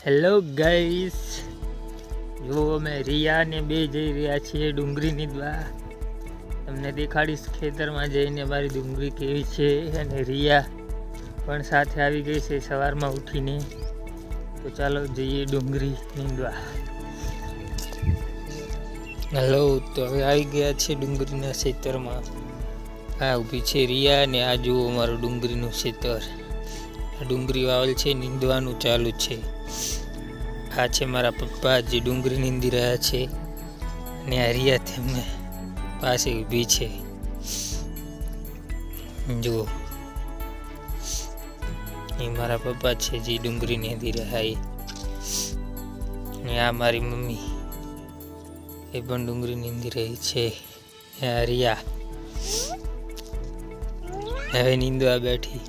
Hello guys, જો અમે રિયા ને બે જઈ રહ્યા છીએ ડુંગળી નીંદવા. તમને દેખાડીશ ખેતરમાં જઈને મારી ડુંગળી કેવી છે. અને રિયા પણ સાથે આવી ગઈ છે સવારમાં ઉઠીને. તો ચાલો જઈએ ડુંગળી નીંદવા. હેલો, તો હવે આવી ગયા છે ડુંગળીના ખેતરમાં. આ ઊભી છે રિયા ને આ જુઓ મારું ડુંગળીનું ખેતર. આ ડુંગળી વાવેલ છે, નીંદવાનું ચાલુ છે. આ છે મારા પપ્પા જે ડુંગળી નીંદી રહ્યા છે. અને આ રિયા તેમને પાસે ઊભી છે. જુઓ, એ મારા પપ્પા છે જે ડુંગળી નીંદી રહ્યા છે. અને આ મારી મમ્મી, એ પણ ડુંગળી નીંદી રહી છે. આ રિયા હવે નીંદવા બેઠી.